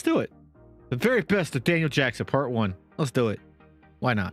do it. The very best of Daniel Jackson, part 1. Let's do it. Why not?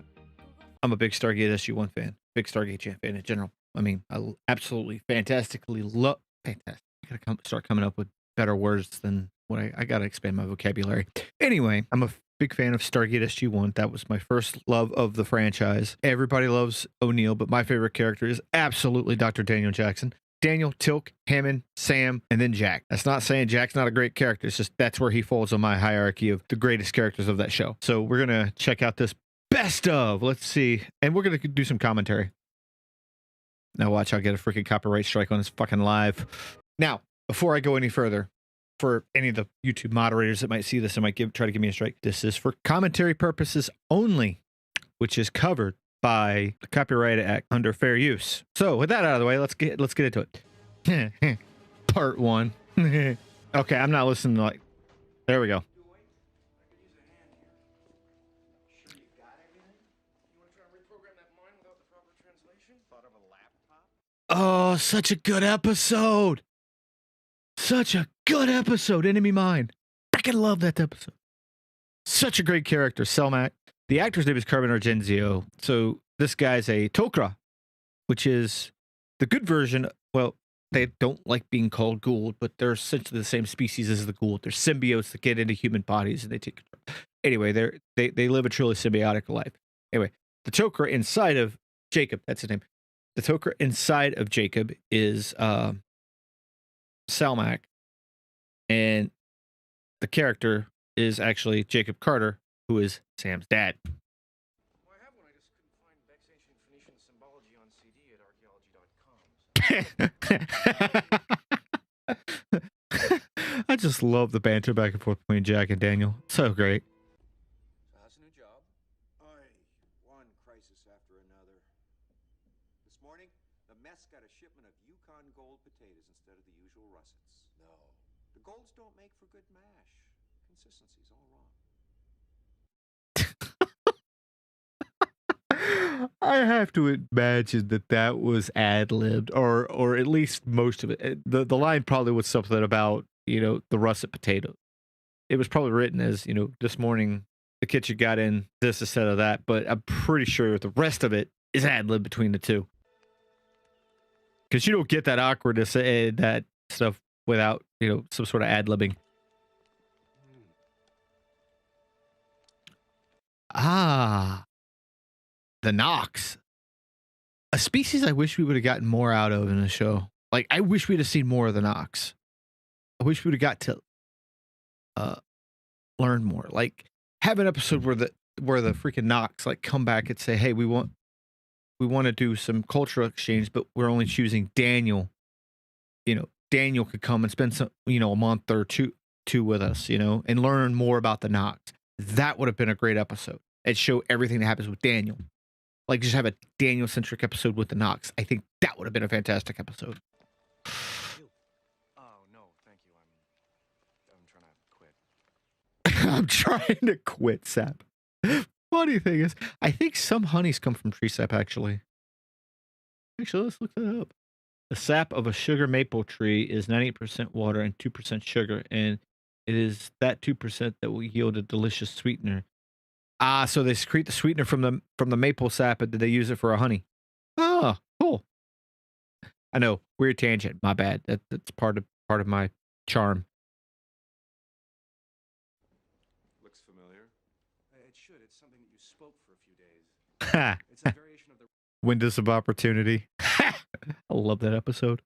I'm a big Stargate SG1 fan. Big Stargate fan in general. I mean, I absolutely fantastically love... Fantastic. I gotta start coming up with better words than what I gotta expand my vocabulary. Anyway, I'm a big fan of Stargate SG1. That was my first love of the franchise. Everybody loves O'Neill, but my favorite character is absolutely Dr. Daniel Jackson. Daniel, Teal'c, Hammond, Sam, and then Jack. That's not saying Jack's not a great character. It's just that's where he falls on my hierarchy of the greatest characters of that show. So we're going to check out this best of. Let's see. And we're going to do some commentary. Now watch, I'll get a freaking copyright strike on this fucking live. Now, before I go any further, for any of the YouTube moderators that might see this and might try to give me a strike, this is for commentary purposes only, which is covered by the Copyright Act under fair use. So with that out of the way, let's get into it. Part 1. Okay, I'm not listening to like... There we go. Oh, such a good episode. Such a good episode, Enemy Mine. I love that episode. Such a great character, Selmac. The actor's name is Carmen Argenzio. So this guy's a Tok'ra, which is the good version. Well, they don't like being called Goa'uld, but they're essentially the same species as the Goa'uld. They're symbiotes that get into human bodies and they take control. Anyway, they live a truly symbiotic life. Anyway, the Tok'ra inside of Jacob, that's his name. The Tok'ra inside of Jacob is Salmac, and the character is actually Jacob Carter, who is Sam's dad. Well, I have one. I just couldn't find Vexation Phoenician symbology on CD at archaeology.com. I just love the banter back and forth between Jack and Daniel. So great. So how's the new job? One crisis after another. This morning, the mess got a shipment of Yukon Gold potatoes instead of the usual russets. No. The Golds don't make for good mash. Consistency's all wrong. I have to imagine that was ad-libbed, or at least most of it. The line probably was something about, you know, the russet potato. It was probably written as, you know, this morning the kitchen got in this instead of that, but I'm pretty sure the rest of it is ad-libbed between the two. Because you don't get that awkwardness and that stuff without, you know, some sort of ad-libbing. Ah. The Nox. A species I wish we would have gotten more out of in the show. Like, I wish we'd have seen more of the Nox. I wish we'd have got to learn more. Like, have an episode where the freaking Nox like come back and say, hey, we want to do some cultural exchange, but we're only choosing Daniel. You know, Daniel could come and spend some, you know, a month or two with us, you know, and learn more about the Nox. That would have been a great episode. And show everything that happens with Daniel. Like, just have a Daniel-centric episode with the Nox. I think that would have been a fantastic episode. Oh, no, thank you. I'm trying to quit. I'm trying to quit sap. Funny thing is, I think some honeys come from tree sap, actually. Actually, let's look that up. The sap of a sugar maple tree is 98% water and 2% sugar, and it is that 2% that will yield a delicious sweetener. Ah, so they secrete the sweetener from the maple sap, and did they use it for a honey? Oh, cool. I know, weird tangent. My bad. That's part of my charm. Looks familiar. It should. It's something that you spoke for a few days. Ha. It's a variation of the Windows of Opportunity. I love that episode.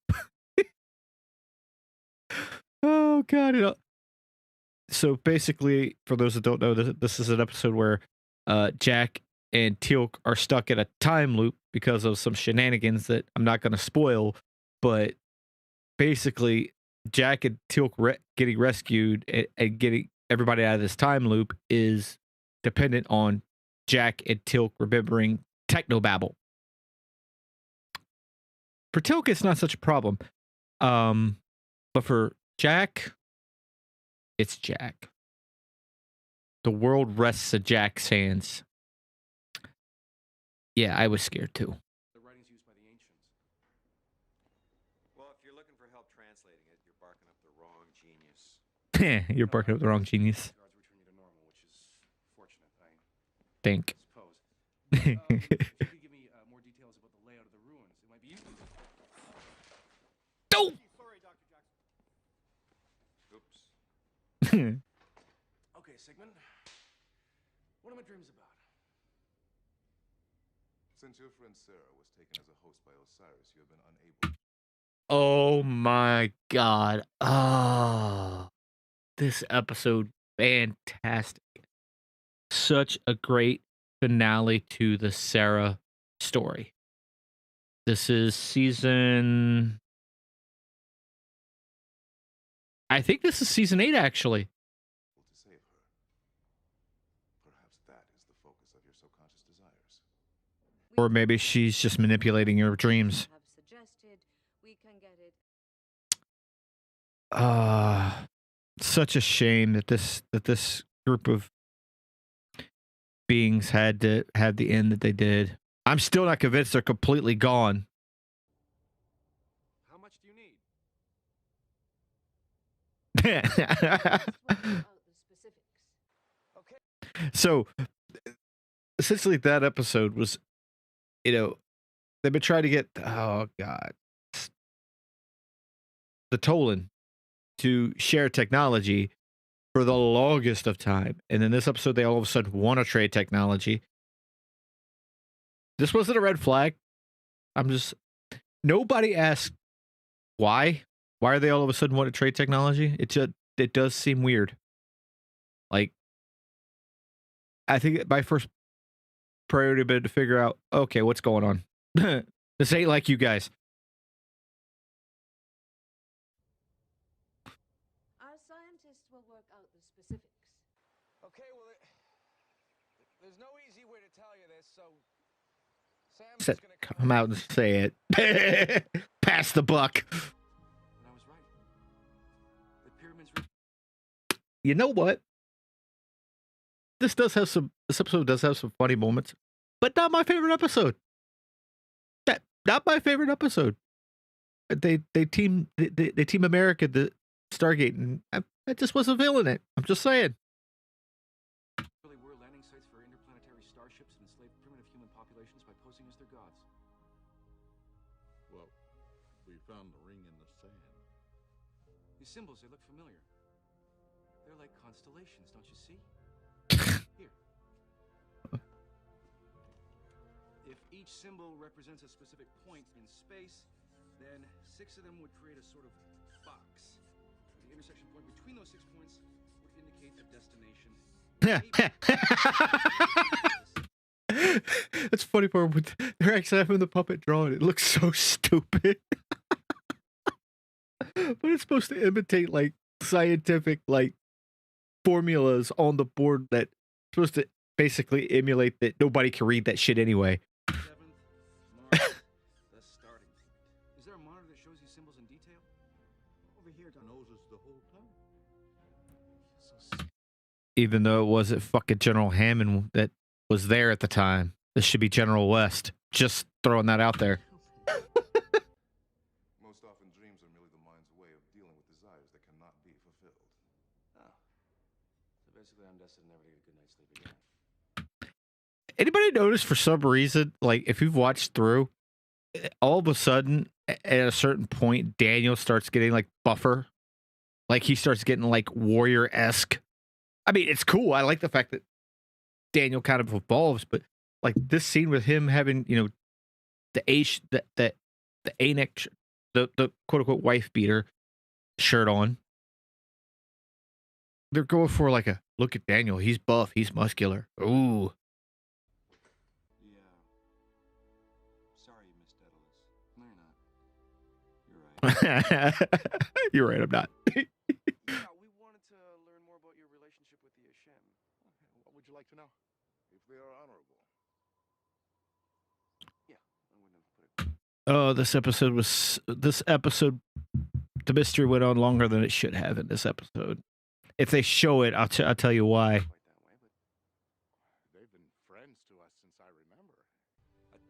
Oh God! You know. So basically, for those that don't know, this is an episode where Jack and Teal'c are stuck in a time loop because of some shenanigans that I'm not going to spoil. But basically, Jack and Teal'c getting rescued and getting everybody out of this time loop is dependent on Jack and Teal'c remembering technobabble. For Teal'c, it's not such a problem. But for Jack, it's Jack. The world rests at Jack's hands. Yeah, I was scared too. writings used by the ancients. Well, if you're looking for help translating it, you're barking up the wrong genius. You're barking up the wrong genius. think. Suppose. If you could give me more details about the layout of the ruins, it might be useful. Oh! Sorry, Dr. Jackson. Oops. Okay, Sigmund. What are my dreams about? Since your friend Sarah was taken as a host by Osiris, you have been unable. Oh my god. Oh, this episode, fantastic. Such a great finale to the Sarah story. This is season... I think this is season 8, actually. To save her. Perhaps that is the focus of your subconscious desires. Or maybe she's just manipulating your dreams. Have suggested we can get it. Such a shame that this group of beings had to have the end that they did. I'm still not convinced they're completely gone. How much do you need? So essentially that episode was, you know, they've been trying to get, oh god, the Tolan to share technology for the longest of time, and in this episode they all of a sudden want to trade technology. This wasn't a red flag. I'm just, nobody asked why are they all of a sudden want to trade technology. It does seem weird. Like, I think my first priority would be to figure out, okay, what's going on. This ain't like you guys. Our scientists will work out the specifics. Okay, well, there's no easy way to tell you this, so Sam's Said, just gonna come out and say it. Pass the buck. And I was right. The pyramids. You know what? This episode does have some funny moments, but not my favorite episode. Not my favorite episode. They team America, the Stargate, and I just wasn't feeling it. I'm just saying. Really were landing sites for interplanetary starships and enslaved primitive human populations by posing as their gods. Well, we found the ring in the sand. These symbols, they look familiar. They're like constellations, don't you see? Here. If each symbol represents a specific point in space, then 6 of them would create a sort of box. The intersection point between those 6 points would indicate a destination. That's funny part with they're actually having the puppet drawn. It looks so stupid. But it's supposed to imitate like scientific like formulas on the board that's supposed to basically emulate that nobody can read that shit anyway. 7th, Mars, the starting point. Is there a monitor that shows these symbols in detail? Over here, knows us the whole time. Even though it wasn't fucking General Hammond that was there at the time. This should be General West. Just throwing that out there. Most often, dreams are merely the mind's way of dealing with desires that cannot be fulfilled. Oh. So basically, I'm destined never to get a good night's sleep again. Anybody notice for some reason, like if you've watched through, all of a sudden at a certain point, Daniel starts getting like buffer. Like he starts getting like warrior-esque. I mean, it's cool. I like the fact that Daniel kind of evolves, but like this scene with him having, you know, the A-neck, the quote unquote wife beater shirt on. They're going for like a look at Daniel. He's buff. He's muscular. Ooh. Yeah. Sorry you missed Daedalus. No, you're not. You're right. You're right. I'm not. Yeah, we wanted to learn more about your relationship with the Hashem. Okay, what would you like to know? If they are honorable. Yeah, I wouldn't have put it. Oh, this episode, the mystery went on longer than it should have in this episode. If they show it, I'll tell you why. Quite that way, but They've been friends to us since I remember.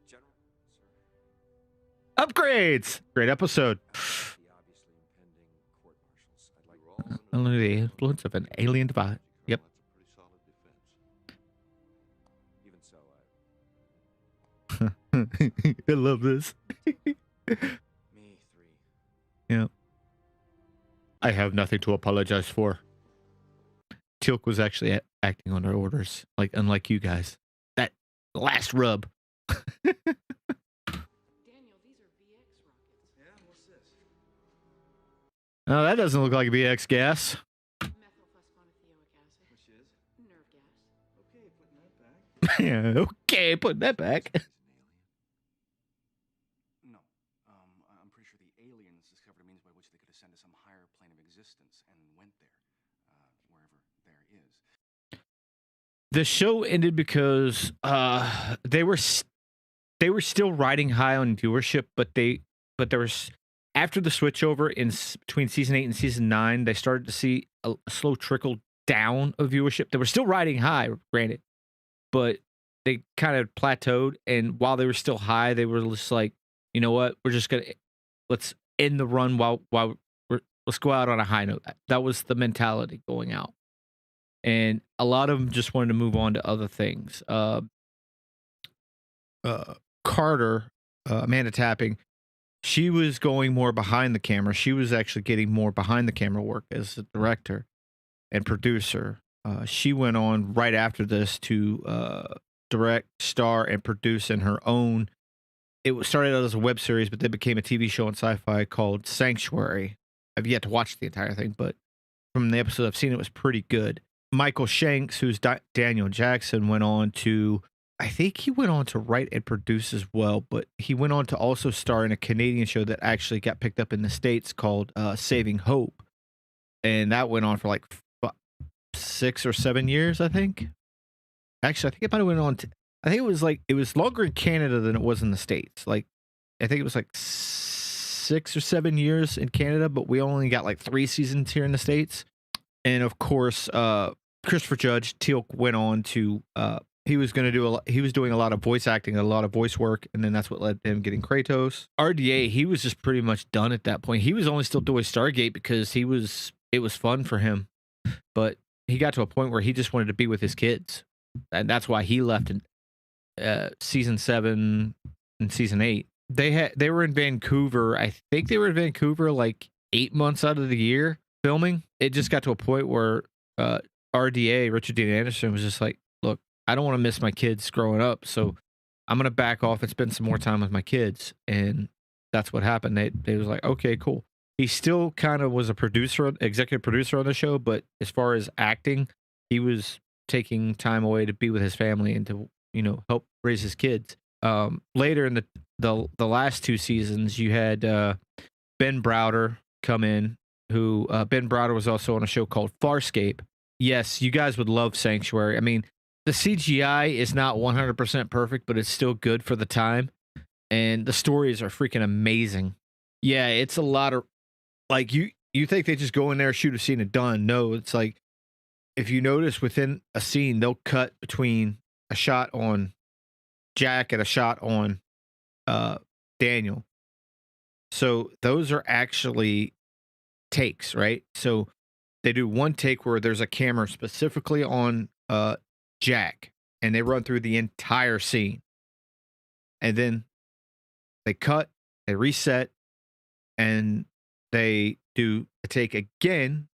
General, sir. Upgrades! Great episode. The obviously impending court-martials. I'd like We're all Under the influence of an alien device. Yep. That's a pretty solid defense. I love this. Me 3. Yeah. I have nothing to apologize for. Teal'c was actually acting on our orders, like unlike you guys. That last rub. Daniel, these are VX rockets. Yeah, what's this? Oh, that doesn't look like VX gas. Methylphosphonathioic acid. Which is? Nerve gas. Okay, putting that back. Yeah, okay, put that back. No. I'm pretty sure the aliens discovered a means by which they could ascend to some higher plane of existence and went there. Wherever there is. The show ended because they were still riding high on viewership, but there was, after the switchover between season 8 and season 9, they started to see a slow trickle down of viewership. They were still riding high, granted, but they kind of plateaued. And while they were still high, they were just like, you know what, let's end the run let's go out on a high note. That was the mentality going out. And a lot of them just wanted to move on to other things. Carter, Amanda Tapping, she was going more behind the camera. She was actually getting more behind the camera work as a director and producer. She went on right after this to direct, star, and produce in her own. It started out as a web series, but then became a TV show on Sci-Fi called Sanctuary. I've yet to watch the entire thing, but from the episode I've seen, it was pretty good. Michael Shanks, who's Daniel Jackson, went on to, I think he went on to write and produce as well, but he went on to also star in a Canadian show that actually got picked up in the States called Saving Hope. And that went on for like 6 or 7 years, I think. Actually, I think it might have went on to, I think it was longer in Canada than it was in the States. Like, I think it was like 6 or 7 years in Canada, but we only got like 3 seasons here in the States. And of course, Christopher Judge, Teal'c, went on to, he was doing a lot of voice acting, a lot of voice work, and then that's what led to him getting Kratos. RDA, he was just pretty much done at that point. He was only still doing Stargate because it was fun for him, but he got to a point where he just wanted to be with his kids, and that's why he left in season 7 and season 8. They were in Vancouver. I think they were in Vancouver like 8 months out of the year filming. It just got to a point where RDA, Richard Dean Anderson, was just like, look, I don't want to miss my kids growing up, so I'm going to back off and spend some more time with my kids. And that's what happened. They was like, okay, cool. He still kind of was a executive producer on the show, but as far as acting, he was taking time away to be with his family and to, help raise his kids. Later in the last 2 seasons, you had Ben Browder come in, who Ben Browder was also on a show called Farscape. Yes, you guys would love Sanctuary. I mean, the CGI is not 100% perfect, but it's still good for the time. And the stories are freaking amazing. Yeah, it's a lot of, like, you think they just go in there, shoot a scene and done. No, it's like, if you notice within a scene, they'll cut between a shot on Jack and a shot on Daniel. So those are actually takes, right? So they do one take where there's a camera specifically on Jack, and they run through the entire scene, and then they cut, they reset, and they do a take again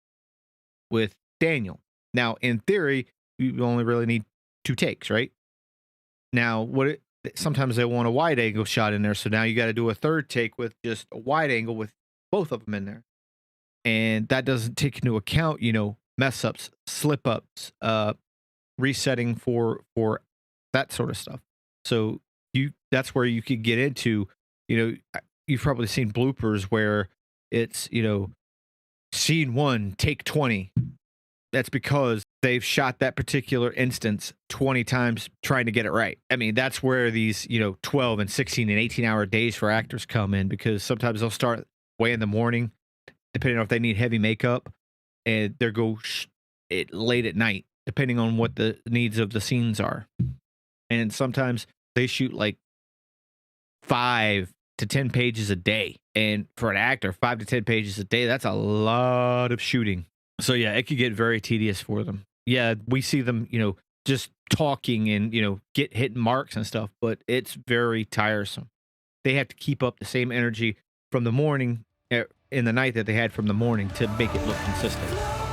with Daniel. Now, in theory, you only really need 2 takes, right? Now, sometimes they want a wide angle shot in there, so now you got to do a 3rd take with just a wide angle with both of them in there. And that doesn't take into account, mess ups, slip ups, resetting for that sort of stuff. So that's where you could get into, you've probably seen bloopers where it's, scene 1, take 20. That's because they've shot that particular instance 20 times trying to get it right. I mean, that's where these, 12 and 16 and 18-hour days for actors come in, because sometimes they'll start way in the morning, depending on if they need heavy makeup, and they'll go late at night, depending on what the needs of the scenes are. And sometimes they shoot like 5 to 10 pages a day. And for an actor, 5 to 10 pages a day, that's a lot of shooting. So yeah, it could get very tedious for them. Yeah, we see them, just talking and, hitting marks and stuff, but it's very tiresome. They have to keep up the same energy from the morning in the night that they had from the morning to make it look consistent.